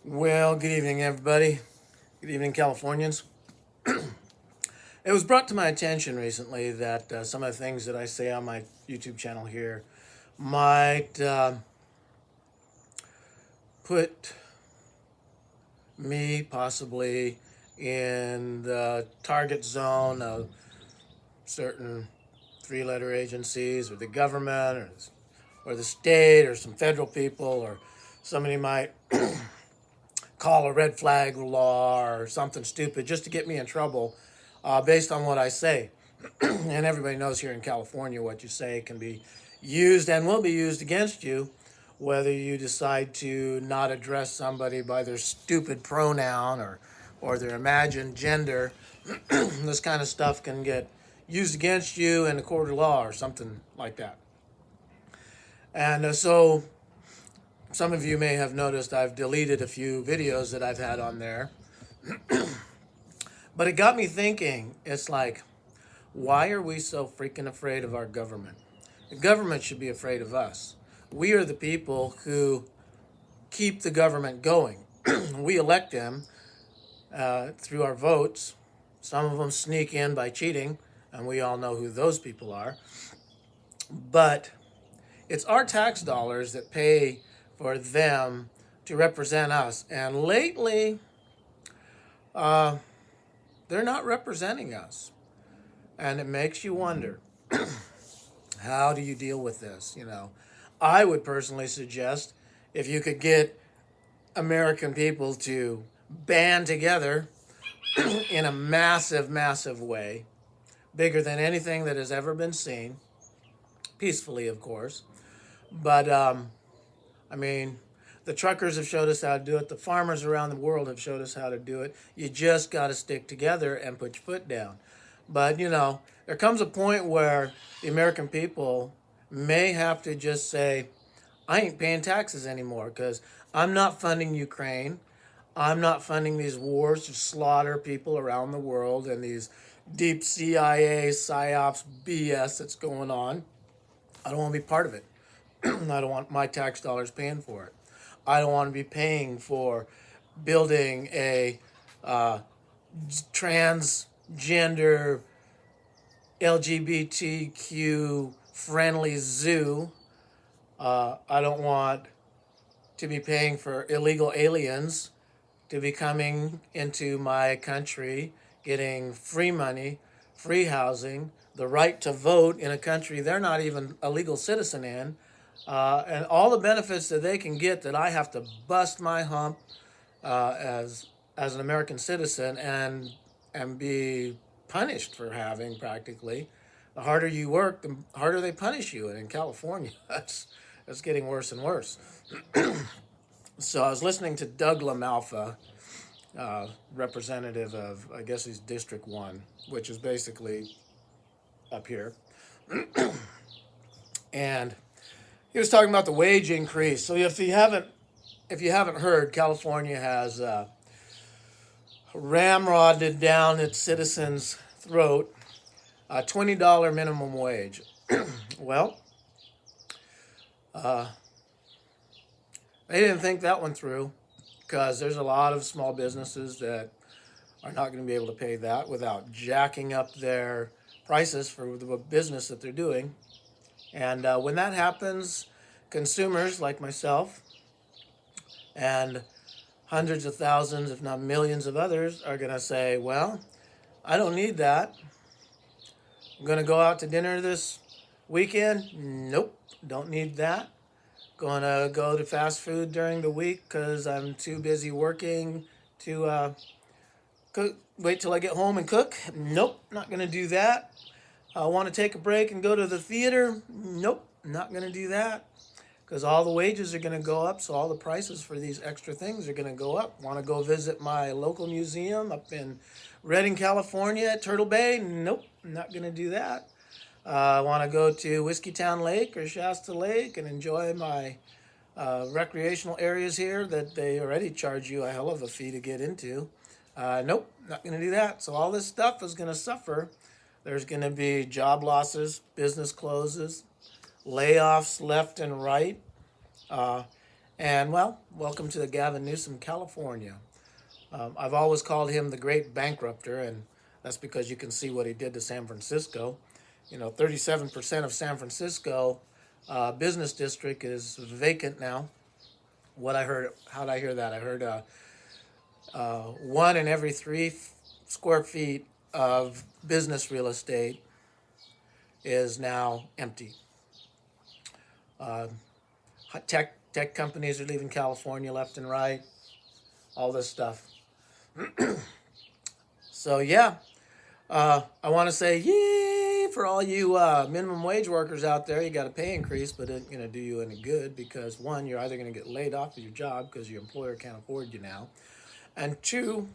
Well, good evening, everybody. Good evening, Californians. It was brought to my attention recently that some of the things that I say on my YouTube channel here might put me possibly in the target zone of certain three-letter agencies or the government or the state or some federal people, or somebody might call a red flag law or something stupid just to get me in trouble based on what I say. And everybody knows here in California what you say can be used and will be used against you, whether you decide to not address somebody by their stupid pronoun or their imagined gender. This kind of stuff can get used against you in a court of law or something like that. And so some of you may have noticed I've deleted a few videos that I've had on there. But it got me thinking, it's like, why are we so freaking afraid of our government? The government should be afraid of us. We are the people who keep the government going. We elect them through our votes. Some of them sneak in by cheating, and we all know who those people are. But it's our tax dollars that pay for them to represent us. And lately, they're not representing us. And it makes you wonder, how do you deal with this? I would personally suggest if you could get American people to band together in a massive, massive way, bigger than anything that has ever been seen, peacefully, of course. But, I mean, the truckers have showed us how to do it. The farmers around the world have showed us how to do it. You just got to stick together and put your foot down. But, there comes a point where the American people may have to just say, I ain't paying taxes anymore because I'm not funding Ukraine. I'm not funding these wars to slaughter people around the world and these deep CIA, PSYOPs BS that's going on. I don't want to be part of it. I don't want my tax dollars paying for it. I don't want to be paying for building a transgender LGBTQ friendly zoo. I don't want to be paying for illegal aliens to be coming into my country, getting free money, free housing, the right to vote in a country they're not even a legal citizen in, and all the benefits that they can get that I have to bust my hump as an American citizen and be punished for having practically. The harder you work, the harder they punish you. And in California, that's getting worse and worse. So I was listening to Doug LaMalfa, representative of, I guess he's District 1, which is basically up here. And he was talking about the wage increase. So if you haven't heard, California has ramrodded down its citizens' throat a $20 minimum wage. Well, they didn't think that one through because there's a lot of small businesses that are not going to be able to pay that without jacking up their prices for the business that they're doing. And when that happens, consumers like myself and hundreds of thousands, if not millions of others are going to say, well, I don't need that. I'm going to go out to dinner this weekend. Nope, don't need that. Going to go to fast food during the week because I'm too busy working to wait till I get home and cook. Nope, not going to do that. I want to take a break and go to the theater. Nope, not going to do that because all the wages are going to go up, so all the prices for these extra things are going to go up. Want to go visit my local museum up in Redding, California at Turtle Bay? Nope, not going to do that. I want to go to Whiskeytown Lake or Shasta Lake and enjoy my recreational areas here that they already charge you a hell of a fee to get into. Nope, not going to do that. So all this stuff is going to suffer. There's going to be job losses, business closes, layoffs left and right. And well, welcome to the Gavin Newsom, California. I've always called him the great bankrupter, and that's because you can see what he did to San Francisco. 37% of San Francisco business district is vacant now. What I heard, how did I hear that? I heard one in every square feet of business real estate is now empty. Uh, tech companies are leaving California left and right. All this stuff. So yeah, I want to say yay for all you minimum wage workers out there. You got a pay increase, but it ain't gonna do you any good because one, you're either gonna get laid off of your job because your employer can't afford you now, and two,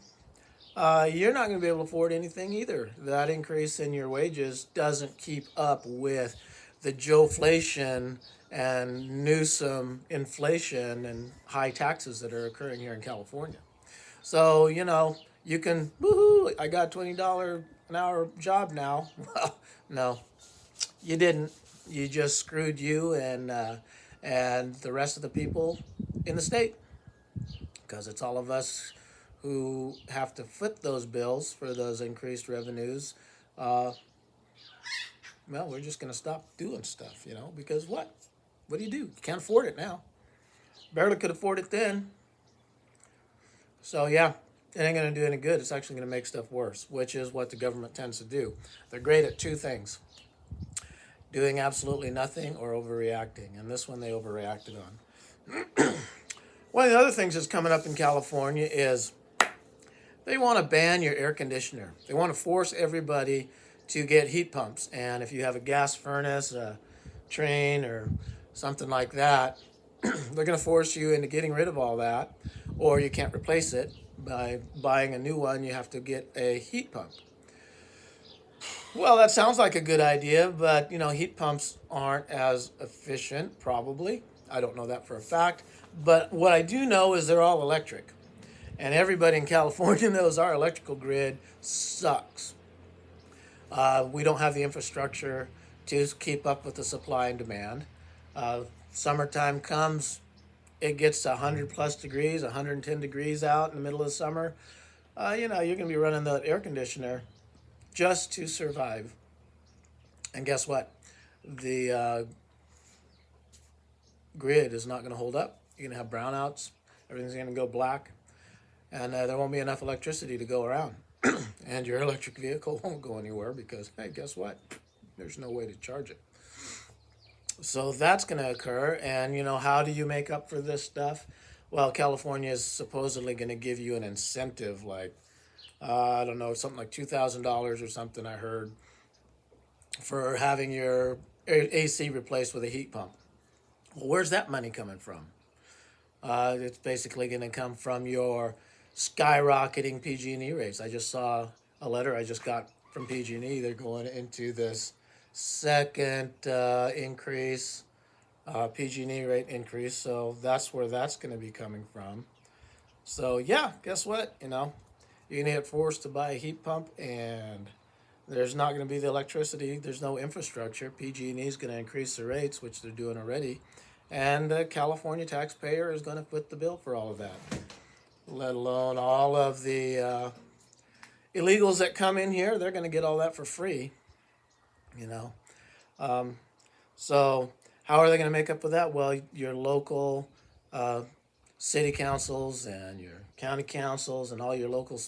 you're not going to be able to afford anything either. That increase in your wages doesn't keep up with the Joe-flation and Newsom inflation and high taxes that are occurring here in California. So, you can, woohoo, I got $20 an hour job now. Well, no, you didn't. You just screwed you and the rest of the people in the state because it's all of us who have to foot those bills for those increased revenues. Uh, well, we're just going to stop doing stuff, because what? What do? You can't afford it now. Barely could afford it then. So, yeah, it ain't going to do any good. It's actually going to make stuff worse, which is what the government tends to do. They're great at two things: doing absolutely nothing or overreacting. And this one they overreacted on. One of the other things that's coming up in California is they want to ban your air conditioner. They want to force everybody to get heat pumps. And if you have a gas furnace, a train, or something like that, they're going to force you into getting rid of all that, or you can't replace it. By buying a new one, you have to get a heat pump. Well, that sounds like a good idea, but heat pumps aren't as efficient, probably. I don't know that for a fact. But what I do know is they're all electric. And everybody in California knows our electrical grid sucks. We don't have the infrastructure to keep up with the supply and demand. Summertime comes, it gets 100 plus degrees, 110 degrees out in the middle of the summer. You're going to be running the air conditioner just to survive. And guess what? The grid is not going to hold up. You're going to have brownouts. Everything's going to go black. And there won't be enough electricity to go around. And your electric vehicle won't go anywhere because, hey, guess what? There's no way to charge it. So that's going to occur. And, how do you make up for this stuff? Well, California is supposedly going to give you an incentive like, I don't know, something like $2,000 or something I heard for having your AC replaced with a heat pump. Well, where's that money coming from? It's basically going to come from your skyrocketing PG&E rates. I just saw a letter I just got from PG&E. They're going into this second increase, PG&E rate increase. So that's where that's going to be coming from. So yeah, guess what? You're going to get forced to buy a heat pump, and there's not going to be the electricity. There's no infrastructure. PG&E is going to increase the rates, which they're doing already. And the California taxpayer is going to foot the bill for all of that, let alone all of the illegals that come in here. They're going to get all that for free, So how are they going to make up with that? Well, your local city councils and your county councils and all your local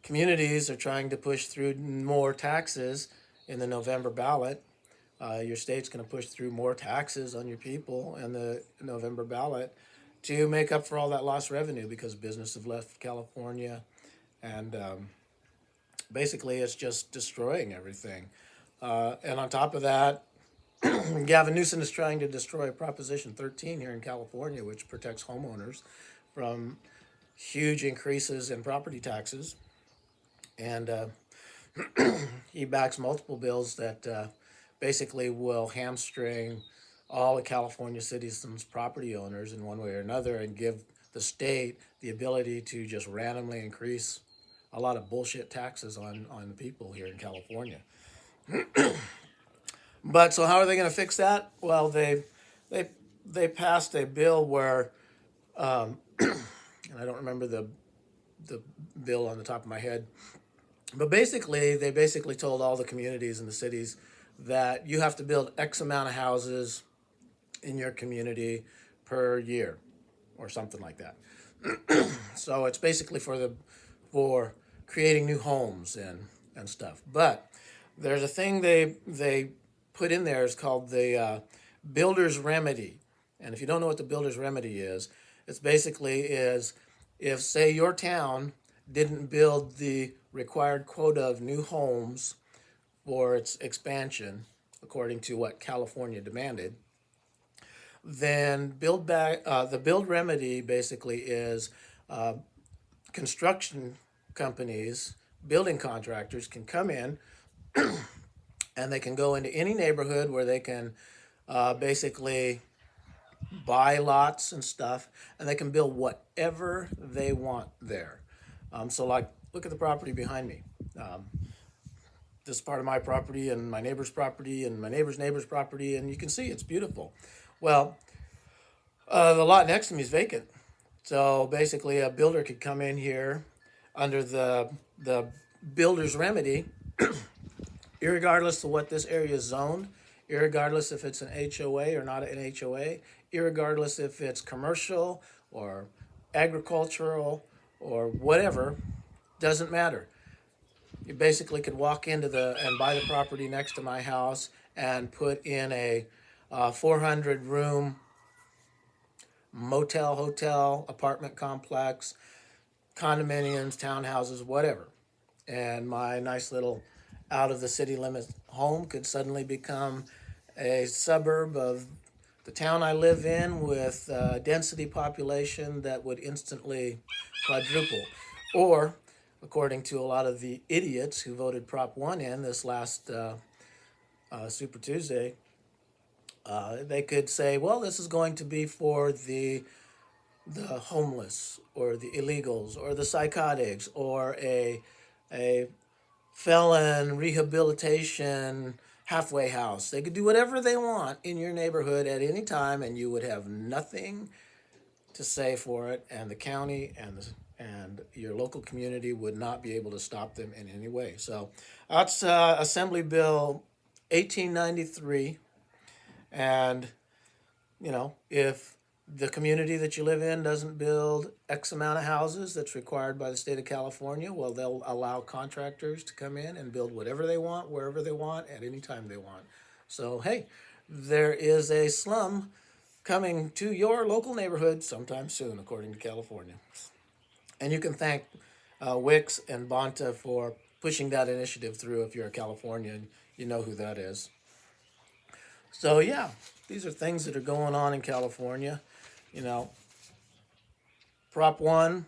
communities are trying to push through more taxes in the November ballot. Your state's going to push through more taxes on your people in the November ballot to make up for all that lost revenue because business have left California. And basically, it's just destroying everything. And on top of that, Gavin Newsom is trying to destroy Proposition 13 here in California, which protects homeowners from huge increases in property taxes. And he backs multiple bills that basically will hamstring all the California citizens' property owners in one way or another and give the state the ability to just randomly increase a lot of bullshit taxes on the people here in California. But so how are they going to fix that? Well, they passed a bill where and I don't remember the bill on the top of my head. But basically, they basically told all the communities and the cities that you have to build X amount of houses in your community per year, or something like that. So it's basically for creating new homes and stuff. But there's a thing they put in there is called the builder's remedy. And if you don't know what the builder's remedy is, it's basically is if, say, your town didn't build the required quota of new homes for its expansion according to what California demanded, then build back. The build remedy basically is construction companies, building contractors can come in and they can go into any neighborhood where they can basically buy lots and stuff, and they can build whatever they want there. So, like, look at the property behind me. Um, this is part of my property and my neighbor's property and my neighbor's property, and you can see it's beautiful. Well, the lot next to me is vacant. So basically, a builder could come in here under the builder's remedy, irregardless of what this area is zoned, irregardless if it's an HOA or not an HOA, irregardless if it's commercial or agricultural or whatever, doesn't matter. You basically could walk into the and buy the property next to my house and put in a 400 room motel, hotel, apartment complex, condominiums, townhouses, whatever. And my nice little out of the city limits home could suddenly become a suburb of the town I live in with density population that would instantly quadruple. Or, according to a lot of the idiots who voted Prop 1 in this last Super Tuesday, they could say, well, this is going to be for the homeless or the illegals or the psychotics or a felon rehabilitation halfway house. They could do whatever they want in your neighborhood at any time, and you would have nothing to say for it, and the county and your local community would not be able to stop them in any way. So that's Assembly Bill 1893, and if the community that you live in doesn't build X amount of houses that's required by the state of California, well, they'll allow contractors to come in and build whatever they want, wherever they want, at any time they want. So, hey, there is a slum coming to your local neighborhood sometime soon, according to California. And you can thank Wix and Bonta for pushing that initiative through. If you're a Californian, you know who that is. So, yeah, these are things that are going on in California. You know, Prop 1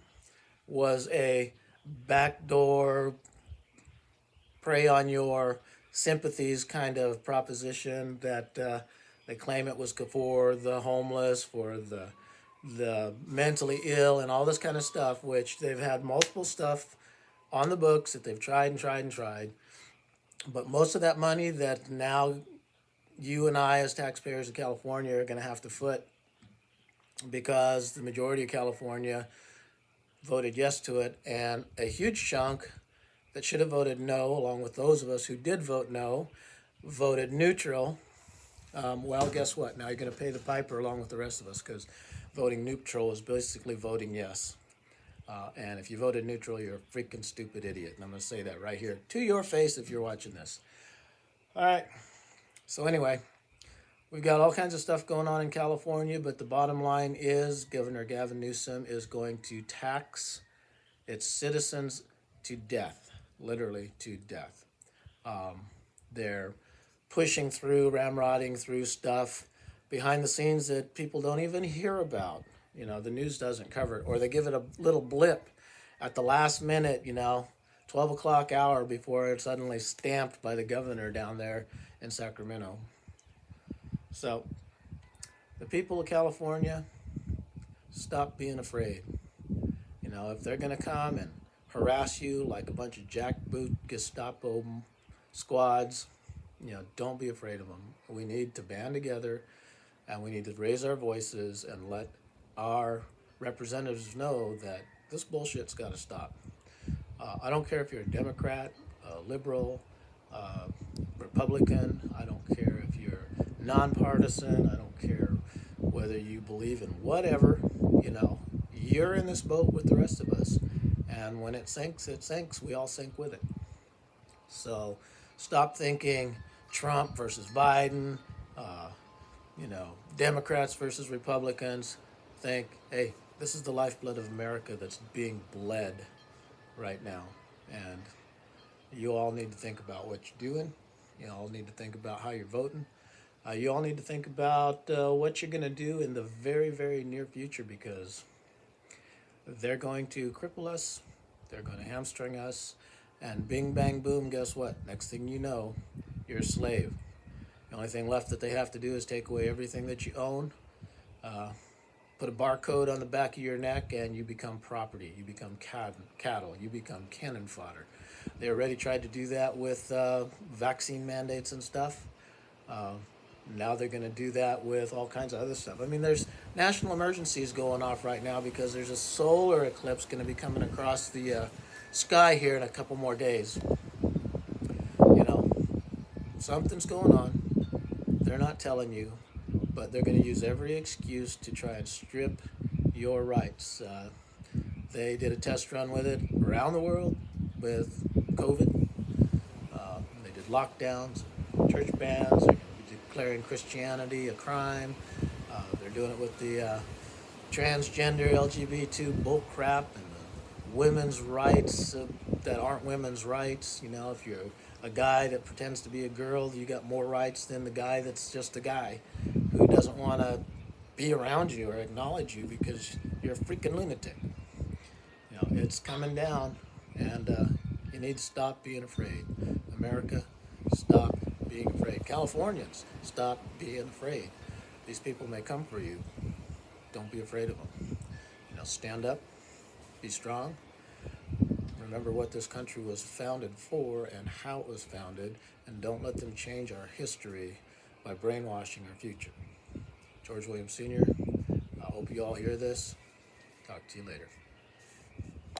was a backdoor, prey on your sympathies kind of proposition that they claim it was for the homeless, for the mentally ill, and all this kind of stuff, which they've had multiple stuff on the books that they've tried and tried and tried. But most of that money that now you and I, as taxpayers in California, are going to have to foot because the majority of California voted yes to it, and a huge chunk that should have voted no, along with those of us who did vote no, voted neutral. Well, guess what? Now you're going to pay the piper along with the rest of us, because voting neutral is basically voting yes. And if you voted neutral, you're a freaking stupid idiot. And I'm going to say that right here to your face if you're watching this. All right. So anyway, we've got all kinds of stuff going on in California, but the bottom line is Governor Gavin Newsom is going to tax its citizens to death, literally to death. They're pushing through, ramrodding through stuff behind the scenes that people don't even hear about. The news doesn't cover it, or they give it a little blip at the last minute, 12 o'clock hour before it's suddenly stamped by the governor down there in Sacramento. So, the people of California, stop being afraid. If they're going to come and harass you like a bunch of jackboot Gestapo squads, don't be afraid of them. We need to band together, and we need to raise our voices and let our representatives know that this bullshit's got to stop. I don't care if you're a Democrat, a liberal, uh, Republican. I don't care if you're nonpartisan. I don't care whether you believe in whatever. You know, you're in this boat with the rest of us. And when it sinks, it sinks. We all sink with it. So stop thinking Trump versus Biden, uh, Democrats versus Republicans. Think, hey, this is the lifeblood of America that's being bled right now. And you all need to think about what you're doing. You all need to think about how you're voting. You all need to think about what you're going to do in the very, very near future, because they're going to cripple us, they're going to hamstring us, and bing, bang, boom, guess what? Next thing you know, you're a slave. The only thing left that they have to do is take away everything that you own, put a barcode on the back of your neck, and you become property. You become cattle. You become cannon fodder. They already tried to do that with vaccine mandates and stuff. Now they're going to do that with all kinds of other stuff. I mean, there's national emergencies going off right now because there's a solar eclipse going to be coming across the sky here in a couple more days. You know, something's going on. They're not telling you, but they're going to use every excuse to try and strip your rights. They did a test run with it around the world with COVID. They did lockdowns, church bans. They're going to be declaring Christianity a crime. They're doing it with the transgender LGBT bull crap and the women's rights that aren't women's rights. You know, if you're a guy that pretends to be a girl, you got more rights than the guy that's just a guy who doesn't want to be around you or acknowledge you because you're a freaking lunatic. You know, it's coming down, and you need to stop being afraid. America, stop being afraid. Californians, stop being afraid. These people may come for you. Don't be afraid of them. You know, stand up, be strong. Remember what this country was founded for and how it was founded, and don't let them change our history by brainwashing our future. George Williams Sr., I hope you all hear this. Talk to you later.